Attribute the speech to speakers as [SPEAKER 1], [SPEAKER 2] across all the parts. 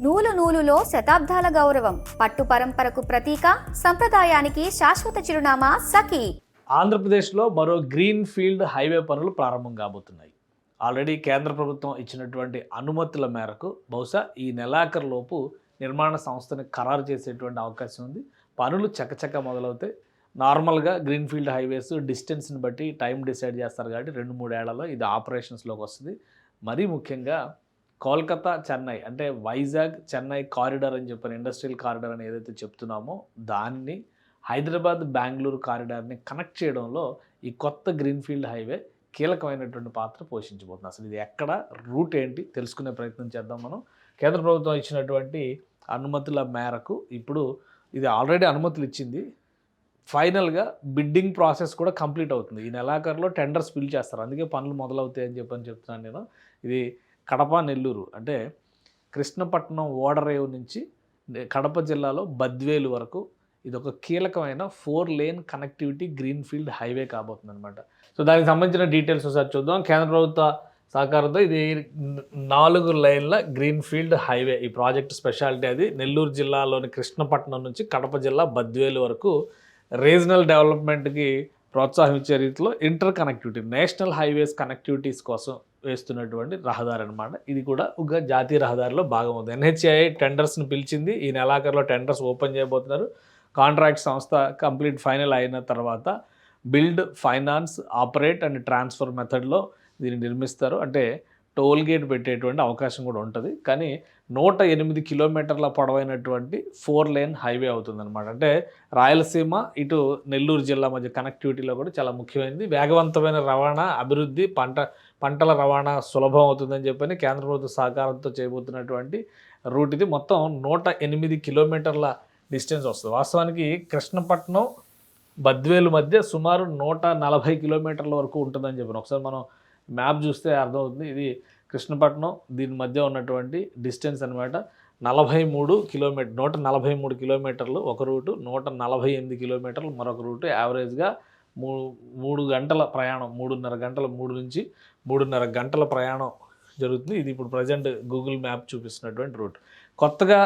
[SPEAKER 1] నూలు నూలులో శతాబ్దాల గౌరవం, పట్టు పరంపరకు ప్రతీక, సంప్రదాయానికి శాశ్వత చిరునామా సఖీ.
[SPEAKER 2] ఆంధ్రప్రదేశ్లో మరో గ్రీన్ ఫీల్డ్ హైవే పనులు ప్రారంభం కాబోతున్నాయి. ఆల్రెడీ కేంద్ర ప్రభుత్వం ఇచ్చినటువంటి అనుమతుల మేరకు బహుశా ఈ నెలాఖరులోపు నిర్మాణ సంస్థని ఖరారు చేసేటువంటి అవకాశం ఉంది. పనులు చకచక మొదలవుతాయి. నార్మల్గా గ్రీన్ ఫీల్డ్ హైవేస్ డిస్టెన్స్ని బట్టి టైం డిసైడ్ చేస్తారు కాబట్టి 2-3 ఏళ్లలో ఇది ఆపరేషన్స్లోకి వస్తుంది. మరీ ముఖ్యంగా కోల్కతా చెన్నై అంటే వైజాగ్ చెన్నై కారిడార్ అని చెప్పిన ఇండస్ట్రియల్ కారిడార్ అని ఏదైతే చెప్తున్నామో దాన్ని హైదరాబాద్ బెంగళూరు కారిడార్ని కనెక్ట్ చేయడంలో ఈ కొత్త గ్రీన్ఫీల్డ్ హైవే కీలకమైనటువంటి పాత్ర పోషించబోతుంది. అసలు ఇది ఎక్కడ, రూట్ ఏంటి తెలుసుకునే ప్రయత్నం చేద్దాం మనం. కేంద్ర ప్రభుత్వం ఇచ్చినటువంటి అనుమతుల మేరకు ఇప్పుడు ఇది ఆల్రెడీ అనుమతులు ఇచ్చింది. ఫైనల్గా బిడ్డింగ్ ప్రాసెస్ కూడా కంప్లీట్ అవుతుంది. ఈ నెలాఖరులో టెండర్స్ ఫిల్ చేస్తారు. అందుకే పనులు మొదలవుతాయి అని చెప్తున్నాను నేను. ఇది కడప నెల్లూరు అంటే కృష్ణపట్నం ఓడరేవు నుంచి కడప జిల్లాలో బద్వేలు వరకు ఇది ఒక కీలకమైన 4 లేన్ కనెక్టివిటీ గ్రీన్ఫీల్డ్ హైవే కాబోతుంది అనమాట. సో దానికి సంబంధించిన డీటెయిల్స్ ఒకసారి చూద్దాం. కేంద్ర ప్రభుత్వ సహకారంతో ఇది 4 లైన్ల గ్రీన్ఫీల్డ్ హైవే. ఈ ప్రాజెక్ట్ స్పెషాలిటీ అది నెల్లూరు జిల్లాలోని కృష్ణపట్నం నుంచి కడప జిల్లా బద్వేలు వరకు రీజనల్ డెవలప్మెంట్కి ప్రోత్సాహం ఇచ్చే రీతిలో inter connectivity, national highways connectivities కోసం వేస్తున్నటువంటి రహదారి అనమాట. ఇది కూడా ఒక జాతీయ రహదారిలో భాగం ఉంది. NHAI టెండర్స్ని పిలిచింది. ఈ నెలాఖరులో టెండర్స్ ఓపెన్ చేయబోతున్నారు. కాంట్రాక్ట్ సంస్థ కంప్లీట్ ఫైనల్ అయిన తర్వాత build, finance, operate and transfer మెథడ్లో దీన్ని నిర్మిస్తారు. అంటే టోల్ గేట్ పెట్టేటువంటి అవకాశం కూడా ఉంటుంది. కానీ 108 కిలోమీటర్ల పొడవైనటువంటి 4 లేన్ హైవే అవుతుందన్నమాట. అంటే రాయలసీమ ఇటు నెల్లూరు జిల్లా మధ్య కనెక్టివిటీలో కూడా చాలా ముఖ్యమైనది. వేగవంతమైన రవాణా, అభివృద్ధి, పంటల రవాణా సులభం అవుతుందని చెప్పని కేంద్ర ప్రభుత్వ సహకారంతో చేయబోతున్నటువంటి రూట్ ఇది. మొత్తం 108 కిలోమీటర్ల డిస్టెన్స్ వస్తుంది. వాస్తవానికి కృష్ణపట్నం బద్వేలు మధ్య సుమారు 140 కిలోమీటర్ల వరకు ఉంటుందని చెప్పాను. ఒకసారి మనం మ్యాప్ చూస్తే అర్థమవుతుంది. ఇది కృష్ణపట్నం దీని మధ్య ఉన్నటువంటి డిస్టెన్స్ అనమాట. 143 కిలోమీటర్లు ఒక రూటు, 148 కిలోమీటర్లు మరొక రూటు. యావరేజ్గా 3 గంటల ప్రయాణం, 3 నుంచి 3.5 గంటల ప్రయాణం జరుగుతుంది. ఇది ఇప్పుడు ప్రజెంట్ గూగుల్ మ్యాప్ చూపిస్తున్నటువంటి రూట్. కొత్తగా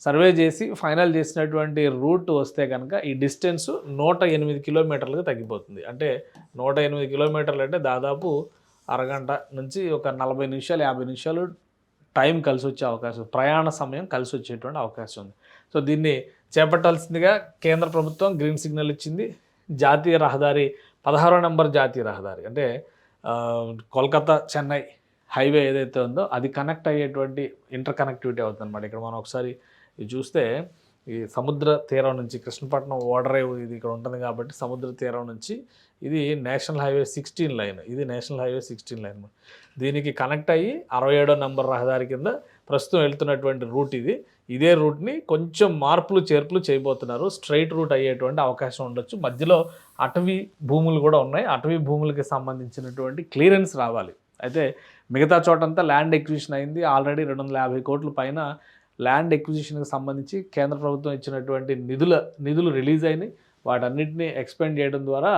[SPEAKER 2] సర్వే చేసి ఫైనల్ చేసినటువంటి రూట్ వస్తే కనుక ఈ డిస్టెన్స్ 108 కిలోమీటర్లుగా తగ్గిపోతుంది. అంటే 108 కిలోమీటర్లు అంటే దాదాపు అరగంట నుంచి ఒక 40 నిమిషాలు 50 నిమిషాలు టైం కలిసి వచ్చే అవకాశం, ప్రయాణ సమయం కలిసి వచ్చేటువంటి అవకాశం ఉంది. సో దీన్ని చేపట్టాల్సిందిగా కేంద్ర ప్రభుత్వం గ్రీన్ సిగ్నల్ ఇచ్చింది. జాతీయ రహదారి 16వ నెంబర్ జాతీయ రహదారి అంటే కోల్కతా చెన్నై హైవే ఏదైతే ఉందో అది కనెక్ట్ అయ్యేటువంటి ఇంటర్ కనెక్టివిటీ అవుతుంది అనమాట. ఇక్కడ మనం ఒకసారి ఇది చూస్తే ఈ సముద్ర తీరం నుంచి కృష్ణపట్నం ఓడరేవు ఇది ఇక్కడ ఉంటుంది కాబట్టి సముద్ర తీరం నుంచి ఇది నేషనల్ హైవే 16 లైన్. ఇది నేషనల్ హైవే 16 లైన్. దీనికి కనెక్ట్ అయ్యి 67వ నెంబర్ రహదారి కింద ప్రస్తుతం వెళ్తున్నటువంటి రూట్ ఇది. ఇదే రూట్ని కొంచెం మార్పులు చేర్పులు చేయబోతున్నారు. స్ట్రైట్ రూట్ అయ్యేటువంటి అవకాశం ఉండొచ్చు. మధ్యలో అటవీ భూములు కూడా ఉన్నాయి. అటవీ భూములకి సంబంధించినటువంటి క్లియరెన్స్ రావాలి. అయితే మిగతా చోటంతా ల్యాండ్ ఎక్విజిషన్ అయింది. ఆల్రెడీ 250 కోట్ల పైన ల్యాండ్ ఎక్విజిషన్కి సంబంధించి కేంద్ర ప్రభుత్వం ఇచ్చినటువంటి నిధులు రిలీజ్ అయినాయి. వాటన్నిటిని ఎక్స్పెండ్ చేయడం ద్వారా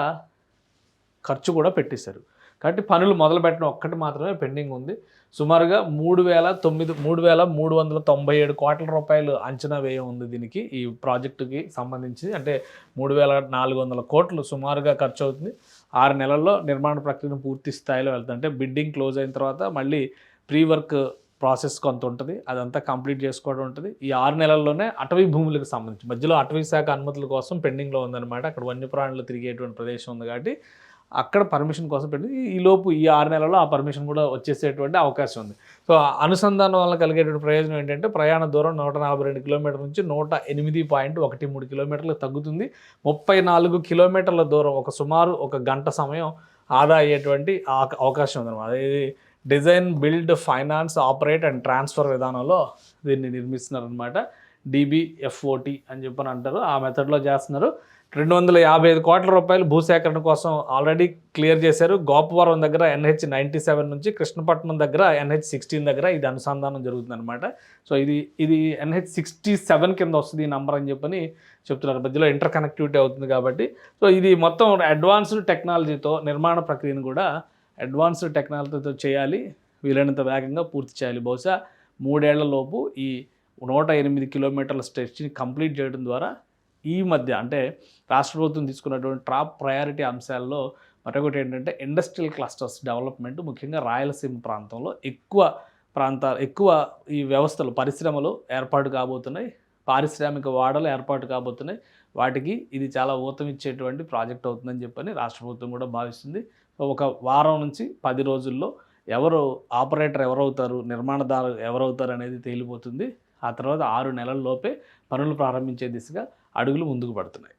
[SPEAKER 2] ఖర్చు కూడా పెట్టేశారు. కాబట్టి పనులు మొదలు పెట్టడం ఒక్కటి మాత్రమే పెండింగ్ ఉంది. సుమారుగా 3,397 కోట్ల రూపాయలు అంచనా వ్యయం ఉంది దీనికి, ఈ ప్రాజెక్టుకి సంబంధించి. అంటే 3,400 కోట్లు సుమారుగా ఖర్చు అవుతుంది. 6 నెలల్లో నిర్మాణ ప్రక్రియను పూర్తి స్థాయిలో వెళ్తుంది. అంటే బిడ్డింగ్ క్లోజ్ అయిన తర్వాత మళ్ళీ ప్రీ వర్క్ ప్రాసెస్ కొంత ఉంటుంది, అదంతా కంప్లీట్ చేసుకోవడం ఉంటుంది. ఈ 6 నెలల్లోనే అటవీ భూములకు సంబంధించి మధ్యలో అటవీ శాఖ అనుమతుల కోసం పెండింగ్లో ఉందన్నమాట. అక్కడ వన్యప్రాణులు తిరిగేటువంటి ప్రదేశం ఉంది కాబట్టి అక్కడ పర్మిషన్ కోసం పెట్టి ఈలోపు ఈ 6 నెలల్లో ఆ పర్మిషన్ కూడా వచ్చేసేటువంటి అవకాశం ఉంది. సో అనుసంధానం వల్ల కలిగేటువంటి ప్రయోజనం ఏంటంటే ప్రయాణ దూరం 142 కిలోమీటర్ల నుంచి 108.13 కిలోమీటర్లకు తగ్గుతుంది. 34 కిలోమీటర్ల దూరం సుమారు 1 గంట సమయం ఆదా అయ్యేటువంటి అవకాశం ఉందన్నమాట. ఇది design, build, finance, operate and transfer విధానంలో దీన్ని నిర్మిస్తున్నారనమాట. DBFOT అని చెప్పని అంటారు. ఆ మెథడ్లో చేస్తున్నారు. 255 కోట్ల రూపాయలు భూసేకరణ కోసం ఆల్రెడీ క్లియర్ చేశారు. గోపవరం దగ్గర NH97 నుంచి కృష్ణపట్నం దగ్గర NH16 దగ్గర ఇది అనుసంధానం జరుగుతుందన్నమాట. సో ఇది NH67 కింద వస్తుంది ఈ నంబర్ అని చెప్పని చెప్తున్నారు. మధ్యలో ఇంటర్ కనెక్టివిటీ అవుతుంది కాబట్టి. సో ఇది మొత్తం అడ్వాన్స్డ్ టెక్నాలజీతో నిర్మాణ ప్రక్రియను కూడా అడ్వాన్స్డ్ టెక్నాలజీతో చేయాలి. వీలైనంత వేగంగా పూర్తి చేయాలి. బహుశా 3 ఏళ్ల లోపు ఈ 108 కిలోమీటర్ల స్ట్రెచ్ని కంప్లీట్ చేయడం ద్వారా ఈ మధ్య అంటే రాష్ట్ర ప్రభుత్వం తీసుకున్నటువంటి టాప్ ప్రయారిటీ అంశాల్లో మరొకటి ఏంటంటే ఇండస్ట్రియల్ క్లస్టర్స్ డెవలప్మెంట్, ముఖ్యంగా రాయలసీమ ప్రాంతంలో ఎక్కువ ఈ వ్యవస్థలు పరిశ్రమలు ఏర్పాటు కాబోతున్నాయి, పారిశ్రామిక వాడలు ఏర్పాటు కాబోతున్నాయి. వాటికి ఇది చాలా ఊతమిచ్చేటువంటి ప్రాజెక్ట్ అవుతుందని చెప్పని రాష్ట్ర ప్రభుత్వం కూడా భావిస్తుంది. సో ఒక వారం నుంచి 10 రోజుల్లో ఆపరేటర్ ఎవరవుతారు, నిర్మాణదారు ఎవరవుతారు అనేది తేలిపోతుంది. ఆ తర్వాత 6 నెలల లోపే పనులు ప్రారంభించే దిశగా అడుగులు ముందుకు పడుతున్నాయి.